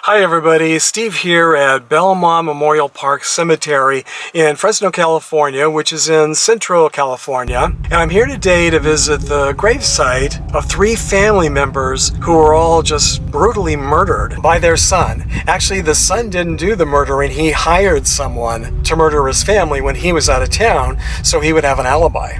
Hi everybody, Steve here at Belmont Memorial Park Cemetery in Fresno, California, which is in Central California. And I'm here today to visit the gravesite of 3 family members who were all just brutally murdered by their son. Actually, the son didn't do the murdering. He hired someone to murder his family when he was out of town so he would have an alibi.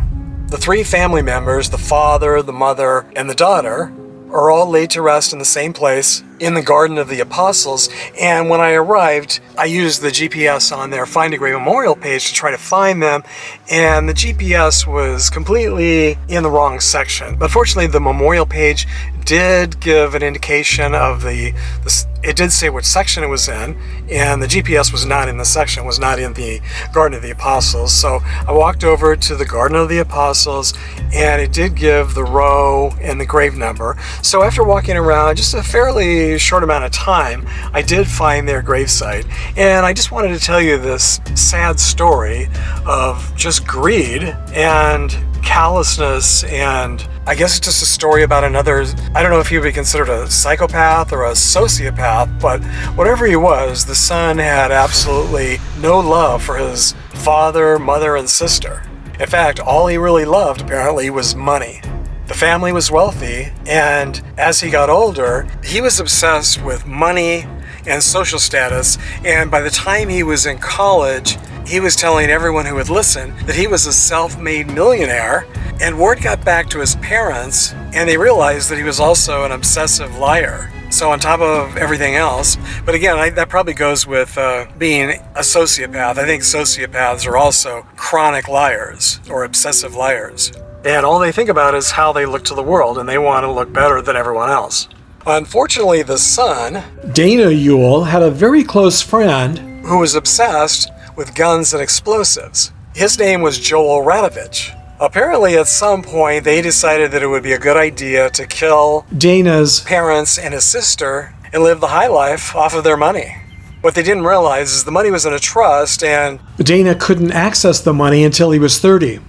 The 3 family members, the father, the mother, and the daughter, are all laid to rest in the same place in the Garden of the Apostles. And when I arrived, I used the GPS on their Find a Grave Memorial page to try to find them, and the GPS was completely in the wrong section. But fortunately, the memorial page did give an indication of it did say which section it was in, and the GPS was not in the section, was not in the Garden of the Apostles. So I walked over to the Garden of the Apostles, and it did give the row and the grave number. So after walking around just a fairly short amount of time, I did find their gravesite. And I just wanted to tell you this sad story of just greed and callousness, and I guess it's just a story about another, I don't know if he would be considered a psychopath or a sociopath, but whatever he was, the son had absolutely no love for his father, mother, and sister. In fact, all he really loved apparently was money. The family was wealthy, and as he got older, he was obsessed with money and social status, and by the time he was in college, he was telling everyone who would listen that he was a self-made millionaire, and word got back to his parents, and they realized that he was also an obsessive liar. So on top of everything else, but again, that probably goes with being a sociopath. I think sociopaths are also chronic liars or obsessive liars. And all they think about is how they look to the world, and they want to look better than everyone else. Unfortunately, the son, Dana Ewell, had a very close friend who was obsessed with guns and explosives. His name was Joel Radovich. Apparently, at some point, they decided that it would be a good idea to kill Dana's parents and his sister and live the high life off of their money. What they didn't realize is the money was in a trust, and Dana couldn't access the money until he was 30.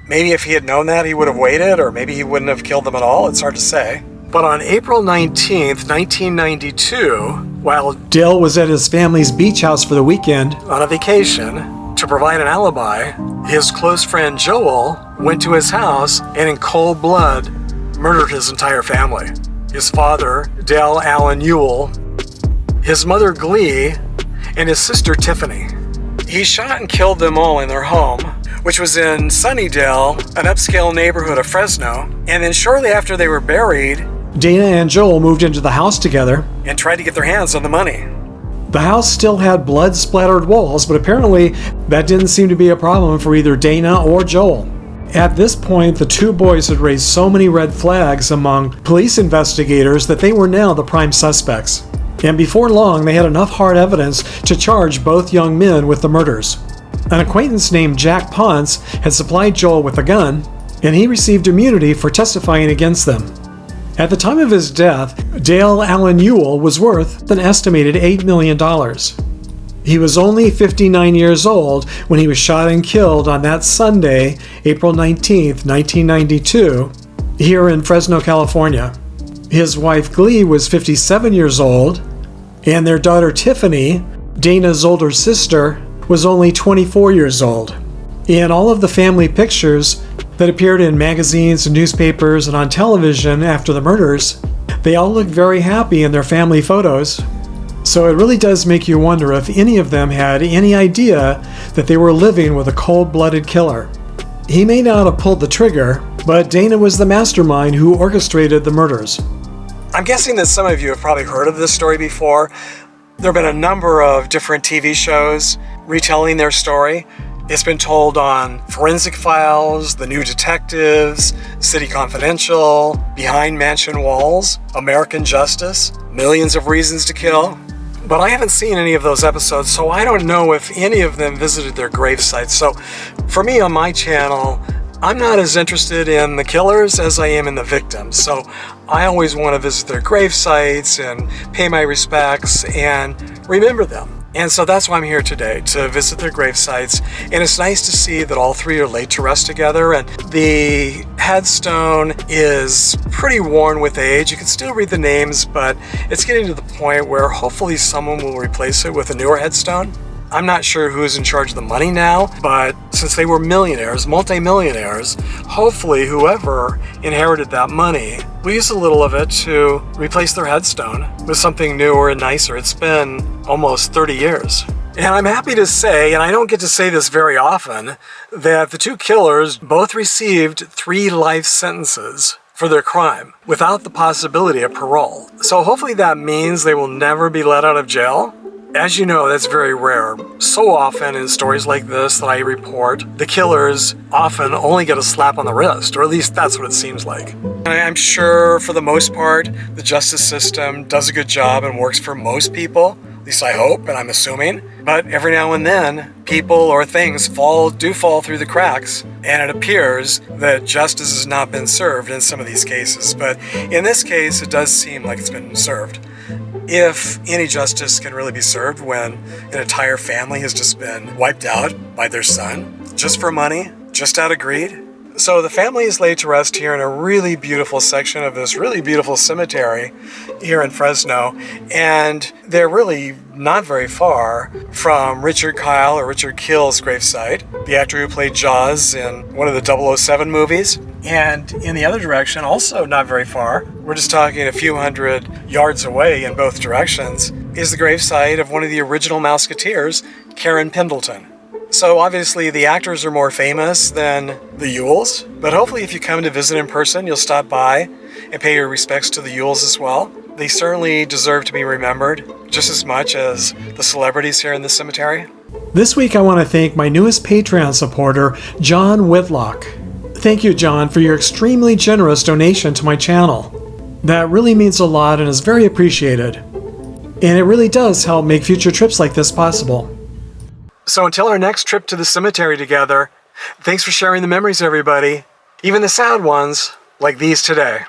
Maybe if he had known that, he would have waited, or maybe he wouldn't have killed them at all. It's hard to say. But on April 19th, 1992, while Dale was at his family's beach house for the weekend on a vacation, to provide an alibi, his close friend Joel went to his house and in cold blood murdered his entire family. His father, Dale Allen Ewell, his mother Glee, and his sister Tiffany. He shot and killed them all in their home, which was in Sunnydale, an upscale neighborhood of Fresno. And then shortly after they were buried, Dana and Joel moved into the house together and tried to get their hands on the money. The house still had blood-splattered walls, but apparently that didn't seem to be a problem for either Dana or Joel. At this point, the 2 boys had raised so many red flags among police investigators that they were now the prime suspects. And before long, they had enough hard evidence to charge both young men with the murders. An acquaintance named Jack Ponce had supplied Joel with a gun, and he received immunity for testifying against them. At the time of his death, Dale Allen Ewell was worth an estimated $8 million. He was only 59 years old when he was shot and killed on that Sunday, April 19th, 1992, here in Fresno, California. His wife Glee was 57 years old, and their daughter Tiffany, Dana's older sister, was only 24 years old. In all of the family pictures that appeared in magazines and newspapers and on television after the murders, they all looked very happy in their family photos. So it really does make you wonder if any of them had any idea that they were living with a cold-blooded killer. He may not have pulled the trigger, but Dana was the mastermind who orchestrated the murders. I'm guessing that some of you have probably heard of this story before. There have been a number of different TV shows retelling their story. It's been told on Forensic Files, The New Detectives, City Confidential, Behind Mansion Walls, American Justice, Millions of Reasons to Kill. But I haven't seen any of those episodes, so I don't know if any of them visited their gravesites. So for me on my channel, I'm not as interested in the killers as I am in the victims. So I always want to visit their grave sites and pay my respects and remember them. And so that's why I'm here today, to visit their grave sites. And it's nice to see that all three are laid to rest together. And the headstone is pretty worn with age. You can still read the names, but it's getting to the point where hopefully someone will replace it with a newer headstone. I'm not sure who's in charge of the money now, but since they were millionaires, multi-millionaires, hopefully whoever inherited that money will use a little of it to replace their headstone with something newer and nicer. It's been almost 30 years. And I'm happy to say, and I don't get to say this very often, that the two killers both received 3 life sentences for their crime without the possibility of parole. So hopefully that means they will never be let out of jail. As you know, that's very rare. So often in stories like this that I report, the killers often only get a slap on the wrist, or at least that's what it seems like. And I'm sure for the most part, the justice system does a good job and works for most people, at least I hope and I'm assuming. But every now and then, people or things do fall through the cracks, and it appears that justice has not been served in some of these cases. But in this case, it does seem like it's been served. If any justice can really be served when an entire family has just been wiped out by their son, just for money, just out of greed. So the family is laid to rest here in a really beautiful section of this really beautiful cemetery here in Fresno, and they're really not very far from Richard Kyle or Richard Kill's gravesite, the actor who played Jaws in one of the 007 movies. And in the other direction, also not very far, we're just talking a few hundred yards away in both directions, is the gravesite of one of the original Mouseketeers, Karen Pendleton. So obviously the actors are more famous than the Ewells, but hopefully if you come to visit in person, you'll stop by and pay your respects to the Ewells as well. They certainly deserve to be remembered just as much as the celebrities here in this cemetery. This week I want to thank my newest Patreon supporter, John Whitlock. Thank you, John, for your extremely generous donation to my channel. That really means a lot and is very appreciated. And it really does help make future trips like this possible. So until our next trip to the cemetery together, thanks for sharing the memories, everybody. Even the sad ones, like these today.